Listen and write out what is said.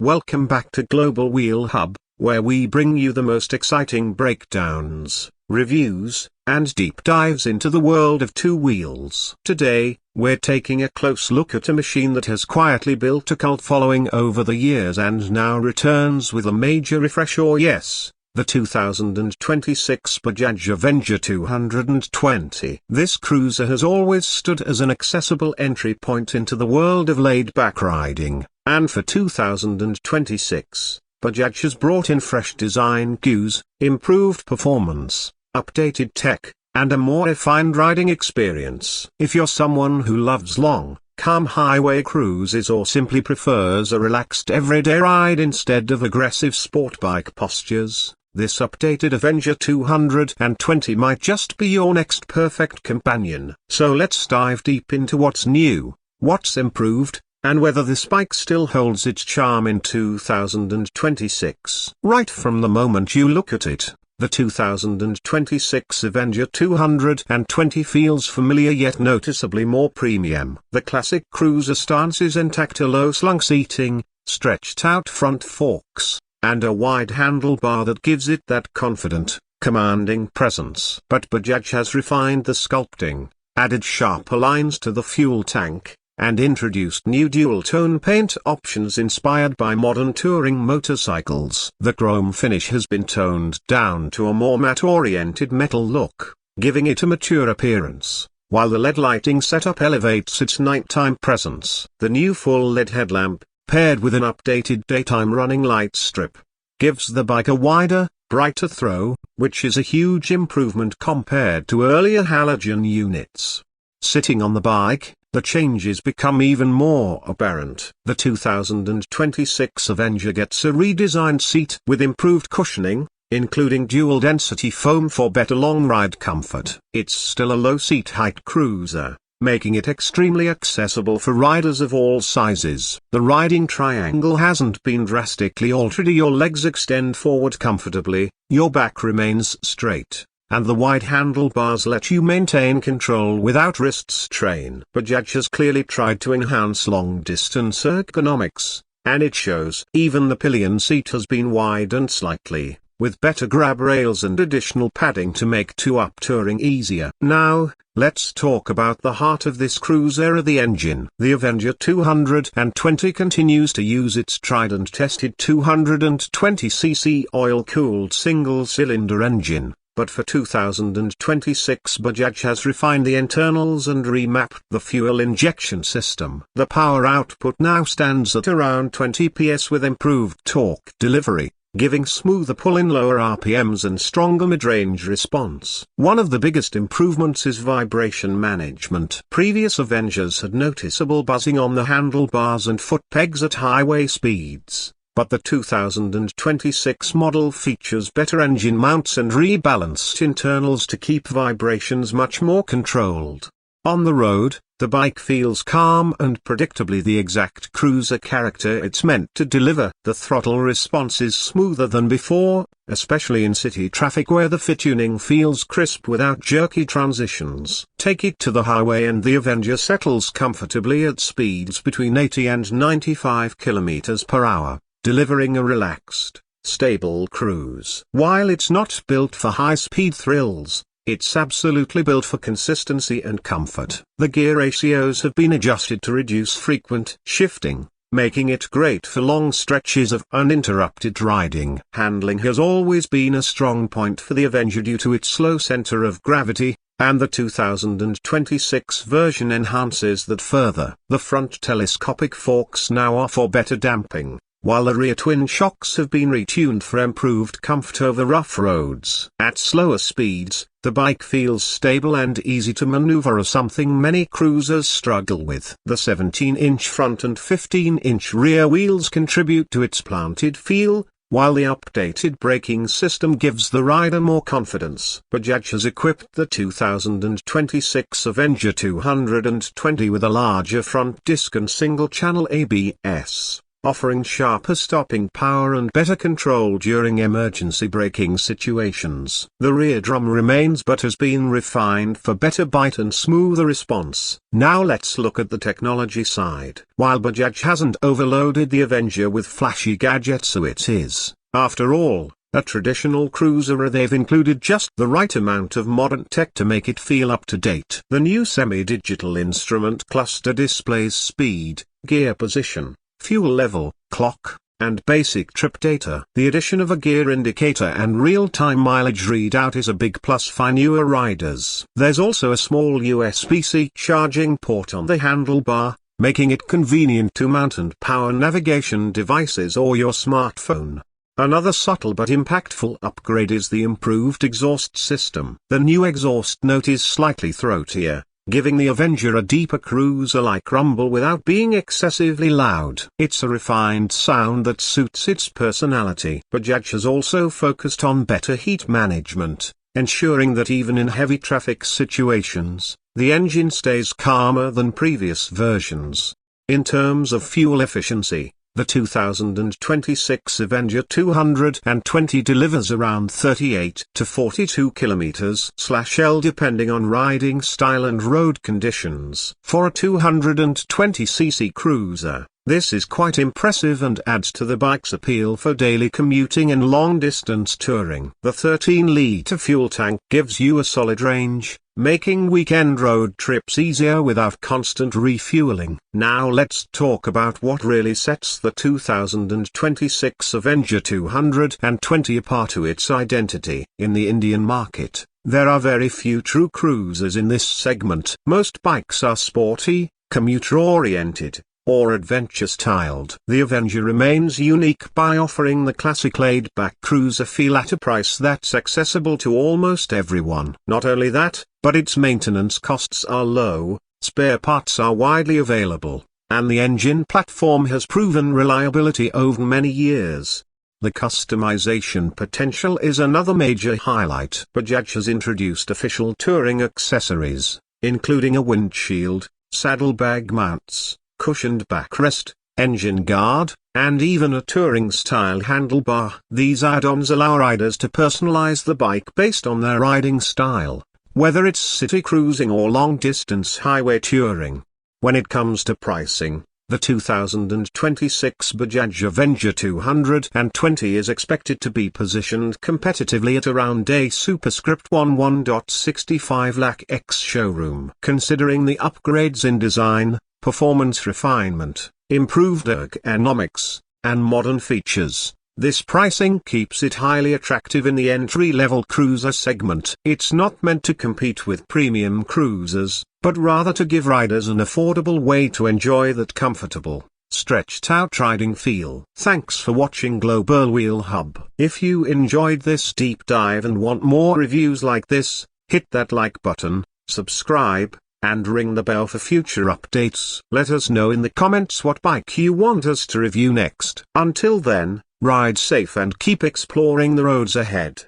Welcome back to Global Wheel Hub, where we bring you the most exciting breakdowns, reviews, and deep dives into the world of two wheels. Today, we're taking a close look at a machine that has quietly built a cult following over the years and now returns with a major refresh. Oh yes, the 2026 Bajaj Avenger 220. This cruiser has always stood as an accessible entry point into the world of laid-back riding, and for 2026, Bajaj has brought in fresh design cues, improved performance, updated tech, and a more refined riding experience. If you're someone who loves long, calm highway cruises or simply prefers a relaxed everyday ride instead of aggressive sport bike postures, this updated Avenger 220 might just be your next perfect companion. So let's dive deep into what's new, what's improved, and whether this bike still holds its charm in 2026. Right from the moment you look at it, the 2026 Avenger 220 feels familiar yet noticeably more premium. The classic cruiser stance is intact: a low-slung seating, stretched out front forks, and a wide handlebar that gives it that confident, commanding presence. But Bajaj has refined the sculpting, added sharper lines to the fuel tank, and introduced new dual-tone paint options inspired by modern touring motorcycles. The chrome finish has been toned down to a more matte-oriented metal look, giving it a mature appearance, while the LED lighting setup elevates its nighttime presence. The new full LED headlamp, paired with an updated daytime running light strip, gives the bike a wider, brighter throw, which is a huge improvement compared to earlier halogen units. Sitting on the bike, the changes become even more apparent. The 2026 Avenger gets a redesigned seat with improved cushioning, including dual-density foam for better long-ride comfort. It's still a low-seat height cruiser, making it extremely accessible for riders of all sizes. The riding triangle hasn't been drastically altered. Your legs extend forward comfortably, your back remains straight, and the wide handlebars let you maintain control without wrist strain. Bajaj has clearly tried to enhance long-distance ergonomics, and it shows. Even the pillion seat has been widened slightly, with better grab rails and additional padding to make two-up touring easier. Now, let's talk about the heart of this cruiser: the engine. The Avenger 220 continues to use its tried and tested 220cc oil-cooled single-cylinder engine. But for 2026, Bajaj has refined the internals and remapped the fuel injection system. The power output now stands at around 20 PS with improved torque delivery, giving smoother pull in lower RPMs and stronger mid-range response. One of the biggest improvements is vibration management. Previous Avengers had noticeable buzzing on the handlebars and foot pegs at highway speeds, but the 2026 model features better engine mounts and rebalanced internals to keep vibrations much more controlled. On the road, the bike feels calm and predictably the exact cruiser character it's meant to deliver. The throttle response is smoother than before, especially in city traffic where the fit-tuning feels crisp without jerky transitions. Take it to the highway and the Avenger settles comfortably at speeds between 80 and 95 km per hour. Delivering a relaxed, stable cruise. While it's not built for high-speed thrills, it's absolutely built for consistency and comfort. The gear ratios have been adjusted to reduce frequent shifting, making it great for long stretches of uninterrupted riding. Handling has always been a strong point for the Avenger due to its low center of gravity, and the 2026 version enhances that further. The front telescopic forks now offer better damping, while the rear twin shocks have been retuned for improved comfort over rough roads. At slower speeds, the bike feels stable and easy to maneuver, something many cruisers struggle with. The 17-inch front and 15-inch rear wheels contribute to its planted feel, while the updated braking system gives the rider more confidence. Bajaj has equipped the 2026 Avenger 220 with a larger front disc and single-channel ABS, offering sharper stopping power and better control during emergency braking situations. The rear drum remains but has been refined for better bite and smoother response. Now let's look at the technology side. While Bajaj hasn't overloaded the Avenger with flashy gadgets, so it is, after all, a traditional cruiser, they've included just the right amount of modern tech to make it feel up to date. The new semi-digital instrument cluster displays speed, gear position, fuel level, clock, and basic trip data. The addition of a gear indicator and real-time mileage readout is a big plus for newer riders. There's also a small USB-C charging port on the handlebar, making it convenient to mount and power navigation devices or your smartphone. Another subtle but impactful upgrade is the improved exhaust system. The new exhaust note is slightly throatier, giving the Avenger a deeper cruiser-like rumble without being excessively loud. It's a refined sound that suits its personality. Bajaj has also focused on better heat management, ensuring that even in heavy traffic situations, the engine stays calmer than previous versions. In terms of fuel efficiency, the 2026 Avenger 220 delivers around 38 to 42 km/L depending on riding style and road conditions. For a 220cc cruiser, this is quite impressive and adds to the bike's appeal for daily commuting and long-distance touring. The 13-litre fuel tank gives you a solid range, making weekend road trips easier without constant refueling. Now let's talk about what really sets the 2026 Avenger 220 apart to its identity. In the Indian market, there are very few true cruisers in this segment. Most bikes are sporty, commuter-oriented, or adventure-styled. The Avenger remains unique by offering the classic laid-back cruiser feel at a price that's accessible to almost everyone. Not only that, but its maintenance costs are low, spare parts are widely available, and the engine platform has proven reliability over many years. The customization potential is another major highlight. Bajaj has introduced official touring accessories, including a windshield, saddlebag mounts, cushioned backrest, engine guard, and even a touring-style handlebar. These add-ons allow riders to personalize the bike based on their riding style, whether it's city cruising or long-distance highway touring. When it comes to pricing, the 2026 Bajaj Avenger 220 is expected to be positioned competitively at around a superscript 1.65 lakh ex-showroom. Considering the upgrades in design, performance refinement, improved ergonomics, and modern features, this pricing keeps it highly attractive in the entry-level cruiser segment. It's not meant to compete with premium cruisers, but rather to give riders an affordable way to enjoy that comfortable, stretched-out riding feel. Thanks for watching Global Wheel Hub. If you enjoyed this deep dive and want more reviews like this, hit that like button, subscribe, and ring the bell for future updates. Let us know in the comments what bike you want us to review next. Until then, ride safe and keep exploring the roads ahead.